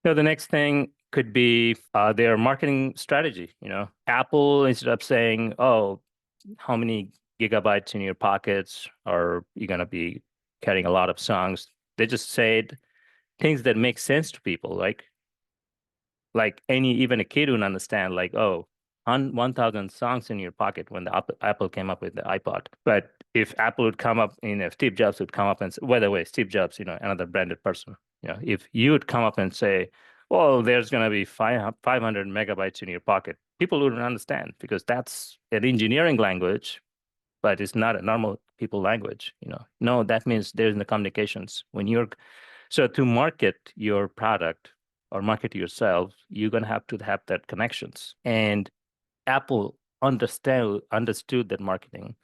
So the next thing could be their marketing strategy. Apple, instead of saying, "Oh, how many gigabytes in your pockets are you gonna be carrying a lot of songs?" They just said things that make sense to people, like any even a kid would understand, like, oh, 1,000 songs in your pocket when the Apple came up with the iPod. But if Apple would come up, if Steve Jobs would come up and say, by the way, Steve Jobs, another branded person, if you would come up and say, well, there's going to be 500 megabytes in your pocket, people wouldn't understand because that's an engineering language, but it's not a normal people language. No, that means there's no communications. So to market your product or market yourself, you're gonna have to have that connections. And Apple understood that marketing.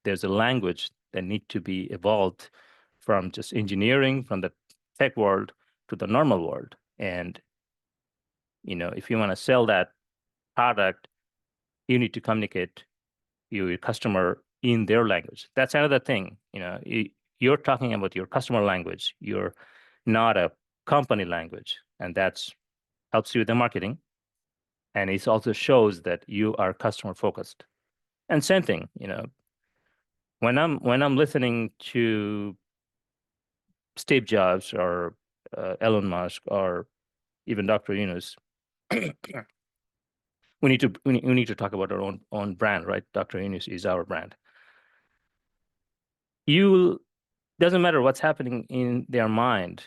There's a language that need to be evolved from just engineering, from the tech world to the normal world. And if you want to sell that product, you need to communicate your customer in their language. That's another thing. You're talking about your customer language. You're not a company language, and that's helps you with the marketing. And it also shows that you are customer focused. And same thing, when I'm listening to Steve Jobs or Elon Musk or even Dr. Yunus, we need to talk about our own brand, right? Dr. Yunus is our brand. You doesn't matter what's happening in their mind.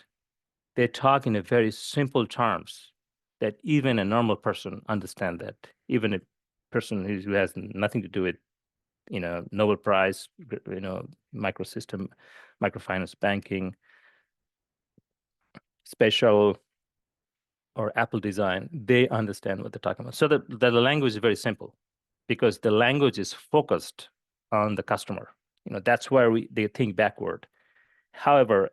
They talk in a very simple terms that even a normal person understand that. Even a person who has nothing to do with, Nobel Prize, microsystem, microfinance banking, special or Apple design, they understand what they're talking about. So the language is very simple because the language is focused on the customer. That's where they think backward. However,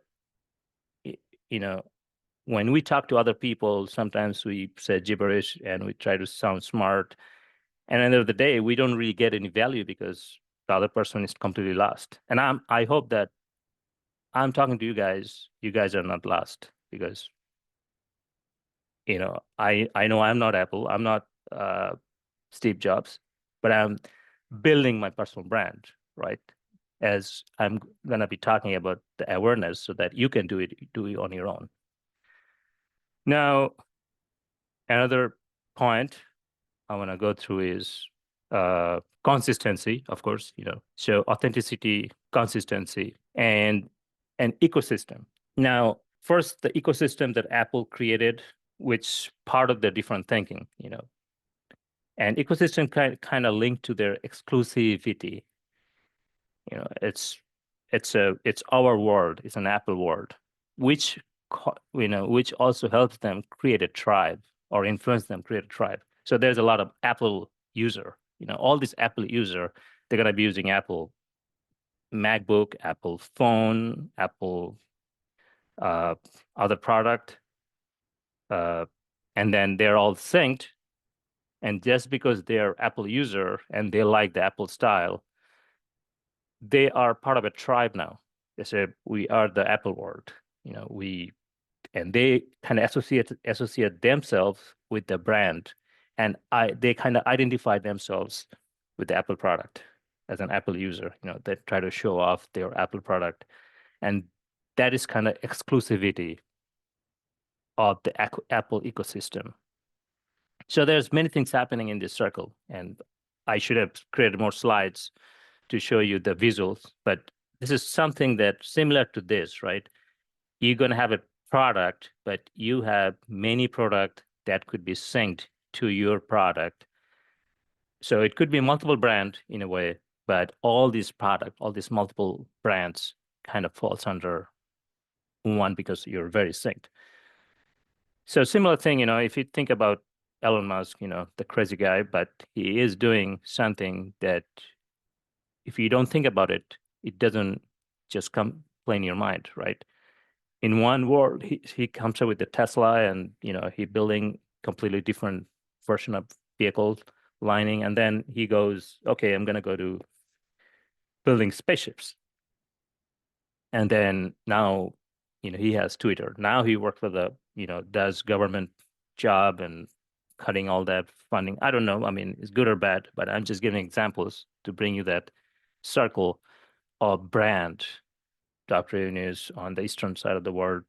you know, when we talk to other people, sometimes we say gibberish and we try to sound smart. And at the end of the day, we don't really get any value because the other person is completely lost. And I hope that I'm talking to you guys. You guys are not lost because I know I'm not Apple. I'm not Steve Jobs, but I'm building my personal brand, right? As I'm gonna be talking about the awareness so that you can do it on your own. Now, another point I want to go through is consistency, of course, so authenticity, consistency, and an ecosystem. Now, first, the ecosystem that Apple created, which part of the different thinking, and ecosystem kind of linked to their exclusivity. It's our world. It's an Apple world, which which also helps them create a tribe or influence them create a tribe. So there's a lot of Apple user. All these Apple user, they're gonna be using Apple MacBook, Apple phone, Apple other product, uh, and then they're all synced. And just because they're Apple user and they like the Apple style, they are part of a tribe now. They say we are the Apple world. And they kind of associate themselves with the brand, and they kind of identify themselves with the Apple product as an Apple user. They try to show off their Apple product, and that is kind of exclusivity of the Apple ecosystem. So there's many things happening in this circle, and I should have created more slides to show you the visuals, but this is something that's similar to this, right? You're going to have a product, but you have many product that could be synced to your product. So it could be multiple brand in a way, but all these multiple brands kind of falls under one because you're very synced. So similar thing, if you think about Elon Musk, the crazy guy, but he is doing something that if you don't think about it, it doesn't just come play in your mind, right? In one world, he comes up with the Tesla, and he building completely different version of vehicle lining, and then he goes, okay, I'm gonna go to building spaceships, and then now he has Twitter. Now he works for the does government job and cutting all that funding. I don't know. I mean, it's good or bad, but I'm just giving examples to bring you that circle of brand. Dr. Yunus on the eastern side of the world,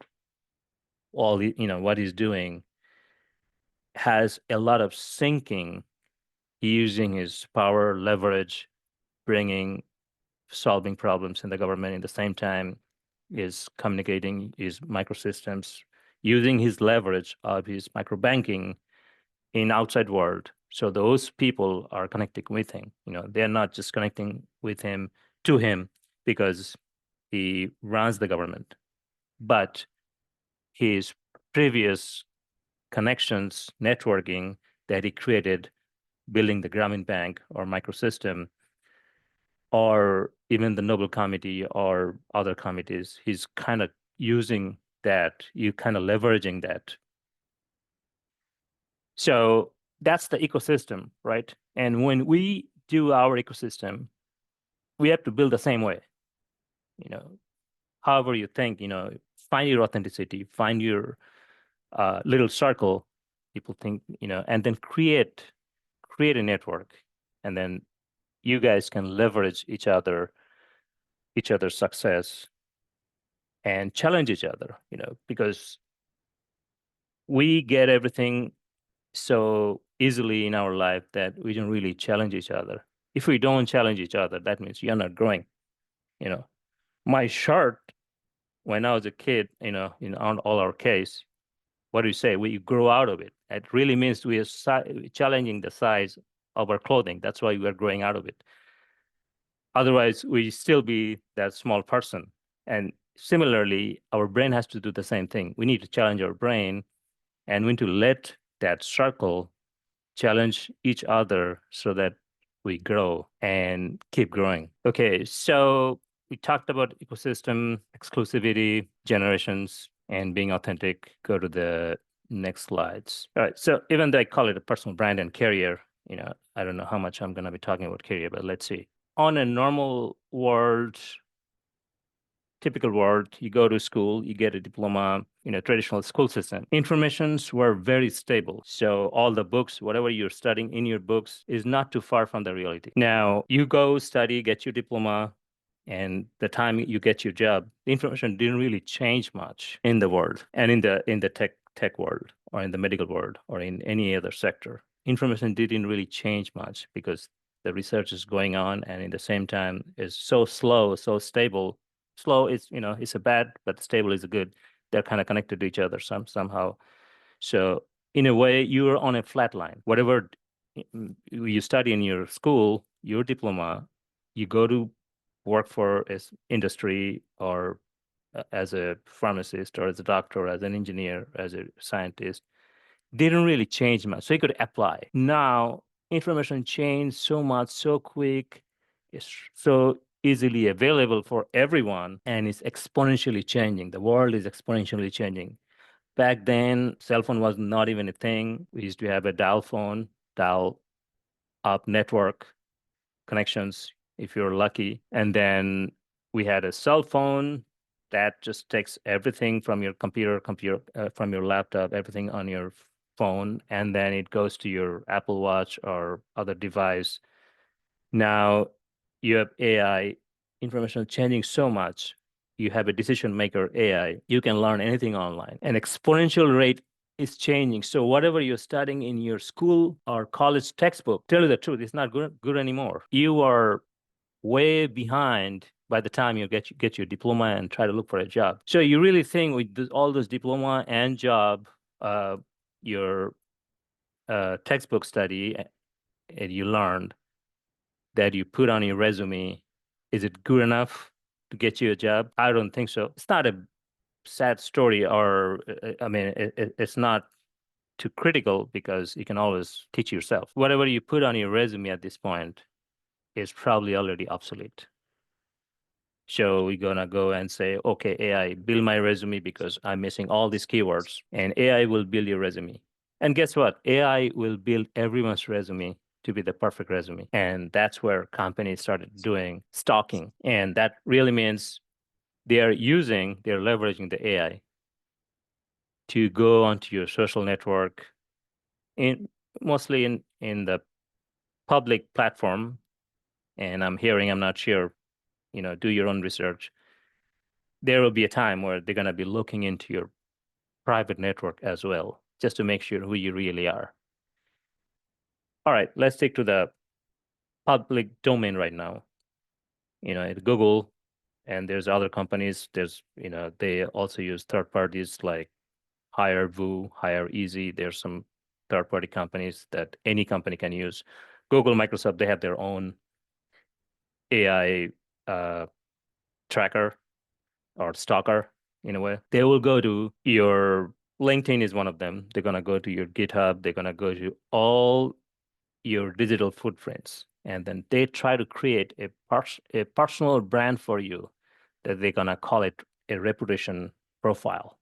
what he's doing has a lot of sinking, using his power, leverage, bringing, solving problems in the government. In the same time, is communicating his microsystems, using his leverage of his microbanking in outside world. So those people are connecting with him. They're not just connecting with him to him because he runs the government, but his previous connections, networking that he created, building the Grameen Bank or microsystem, or even the Nobel Committee or other committees, he's kind of using that, you kind of leveraging that. So that's the ecosystem, right? And when we do our ecosystem, we have to build the same way. However you think, find your authenticity, find your little circle. People think, and then create a network, and then you guys can leverage each other's success and challenge each other, because we get everything so easily in our life that we don't really challenge each other. If we don't challenge each other, that means you're not growing. You know, my shirt when I was a kid, on all our case, what do you say? We grow out of it. It really means we are challenging the size of our clothing. That's why we are growing out of it. Otherwise, we still be that small person. And similarly, our brain has to do the same thing. We need to challenge our brain, and we need to let that circle challenge each other so that we grow and keep growing. Okay, so we talked about ecosystem, exclusivity, generations, and being authentic. Go to the next slides. All right, so even though I call it a personal brand and career, I don't know how much I'm going to be talking about career, but let's see. On a normal world, typical world, you go to school, you get a diploma in a traditional school system. Informations were very stable. So all the books, whatever you're studying in your books is not too far from the reality. Now you go study, get your diploma, and the time you get your job, the information didn't really change much in the world and in the tech world or in the medical world or in any other sector. Information didn't really change much because the research is going on, and in the same time is so slow, so stable. Slow is, it's a bad, but stable is a good. They're kind of connected to each other somehow. So in a way, you're on a flat line. Whatever you study in your school, your diploma, you go to work for as industry or as a pharmacist or as a doctor, as an engineer, as a scientist, didn't really change much. So you could apply. Now, information changed so much, so quick, it's so easily available for everyone, and it's exponentially changing. The world is exponentially changing. Back then, cell phone was not even a thing. We used to have a dial phone, dial up network connections if you're lucky. And then we had a cell phone that just takes everything from your computer, from your laptop, everything on your phone, and then it goes to your Apple Watch or other device. Now you have AI, information changing so much. You have a decision maker AI. You can learn anything online. An exponential rate is changing. So whatever you're studying in your school or college textbook, tell you the truth, it's not good anymore. You are way behind by the time you get your diploma and try to look for a job. So you really think with all those diploma and job, your textbook study and you learned that you put on your resume, is it good enough to get you a job? I don't think so. It's not a sad story, or I mean, it's not too critical because you can always teach yourself. Whatever you put on your resume at this point is probably already obsolete. So we're gonna go and say, okay, AI, build my resume because I'm missing all these keywords, and AI will build your resume. And guess what? AI will build everyone's resume to be the perfect resume. And that's where companies started doing stalking. And that really means they're leveraging the AI to go onto your social network in mostly in the public platform. And I'm not sure, do your own research. There will be a time where they're going to be looking into your private network as well, just to make sure who you really are. All right, let's take to the public domain right now. At Google, and there's other companies. They also use third parties like HireVue, HireEasy. There's some third party companies that any company can use. Google, Microsoft, they have their own AI tracker or stalker in a way. They will go to your LinkedIn is one of them. They're gonna go to your GitHub. They're gonna go to all your digital footprints, and then they try to create a personal brand for you that they're gonna call it a reputation profile.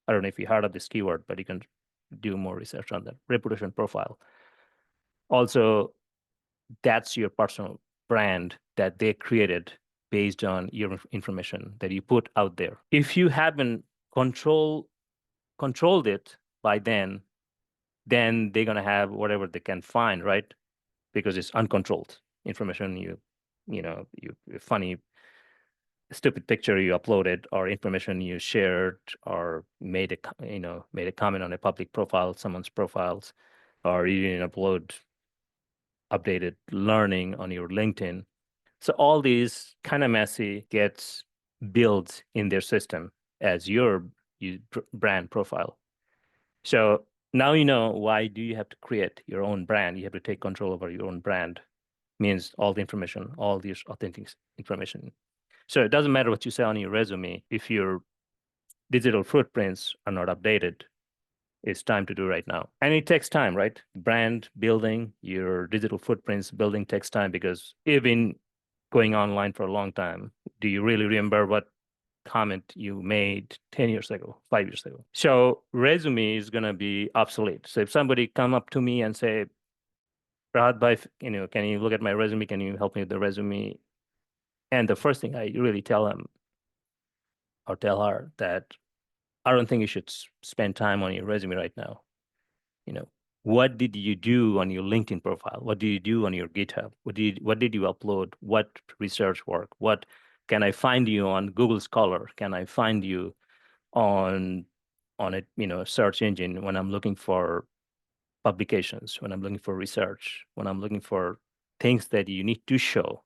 I don't know if you heard of this keyword, but you can do more research on that reputation profile. Also, that's your personal brand that they created based on your information that you put out there. If you haven't controlled it by then they're gonna have whatever they can find, right? Because it's uncontrolled information. You funny stupid picture you uploaded or information you shared or made a comment on a public profile, someone's profiles, or you didn't upload updated learning on your LinkedIn. So all these kind of messy gets built in their system as your brand profile. So now you know why do you have to create your own brand. You have to take control over your own brand. Means all the information, all this authentic information. So it doesn't matter what you say on your resume if your digital footprints are not updated. It's time to do right now. And it takes time, right? Brand building, your digital footprints building takes time because you've been going online for a long time. Do you really remember what comment you made 10 years ago, 5 years ago? So resume is going to be obsolete. So if somebody come up to me and say, Rahat bhai, can you look at my resume? Can you help me with the resume? And the first thing I really tell them or tell her that I don't think you should spend time on your resume right now. You know, what did you do on your LinkedIn profile? What did you do on your GitHub? What did you upload? What research work? What can I find you on Google Scholar? Can I find you on a search engine when I'm looking for publications, when I'm looking for research, when I'm looking for things that you need to show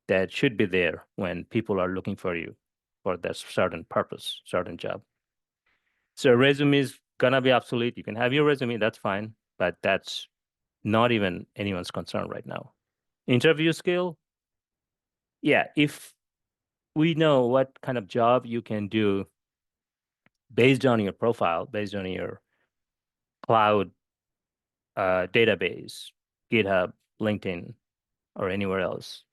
that should be there when people are looking for you for that certain purpose, certain job. So resume is gonna be obsolete. You can have your resume, that's fine, but that's not even anyone's concern right now. Interview skill, yeah, if we know what kind of job you can do based on your profile, based on your cloud database, GitHub, LinkedIn, or anywhere else,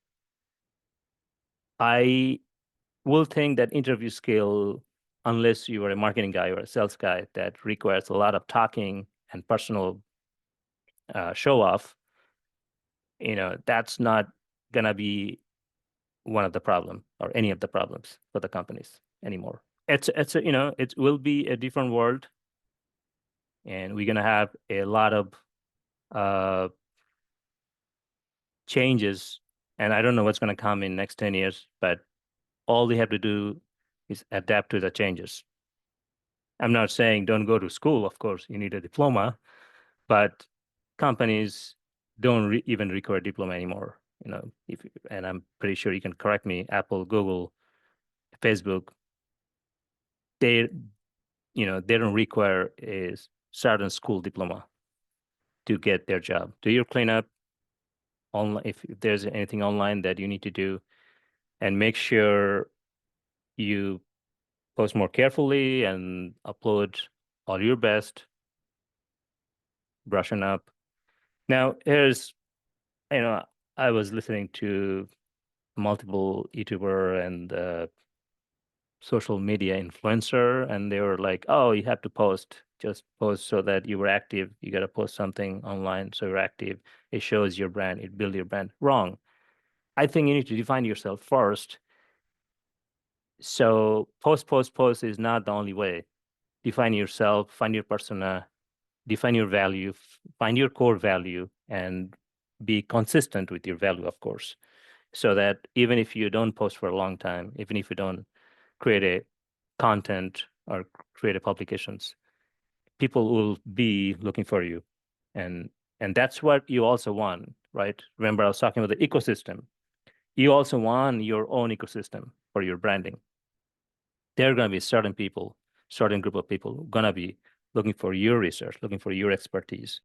I will think that interview skill, unless you are a marketing guy or a sales guy that requires a lot of talking and personal show off, that's not gonna be one of the problem or any of the problems for the companies anymore. It will be a different world, and we're gonna have a lot of uh, changes, and I don't know what's gonna come in next 10 years, but all we have to do is adapt to the changes. I'm not saying don't go to school, of course, you need a diploma, but companies don't even require diploma anymore. And I'm pretty sure you can correct me, Apple, Google, Facebook, they they don't require a certain school diploma to get their job. Do your cleanup online if there's anything online that you need to do, and make sure you post more carefully and upload all your best, brushing up. Now, you know, I was listening to multiple YouTuber and social media influencer, and they were like, "Oh, you have to just post so that you were active. You got to post something online so you're active. It shows your brand. It builds your brand." Wrong. I think you need to define yourself first. So post is not the only way. define yourself, find your persona, define your value, find your core value, and be consistent with your value, of course, so that even if you don't post for a long time, even if you don't create a content or create a publications, people will be looking for you. And that's what you also want, right? Remember, I was talking about the ecosystem. You also want your own ecosystem for your branding. There are going to be certain people, certain group of people going to be looking for your research, looking for your expertise.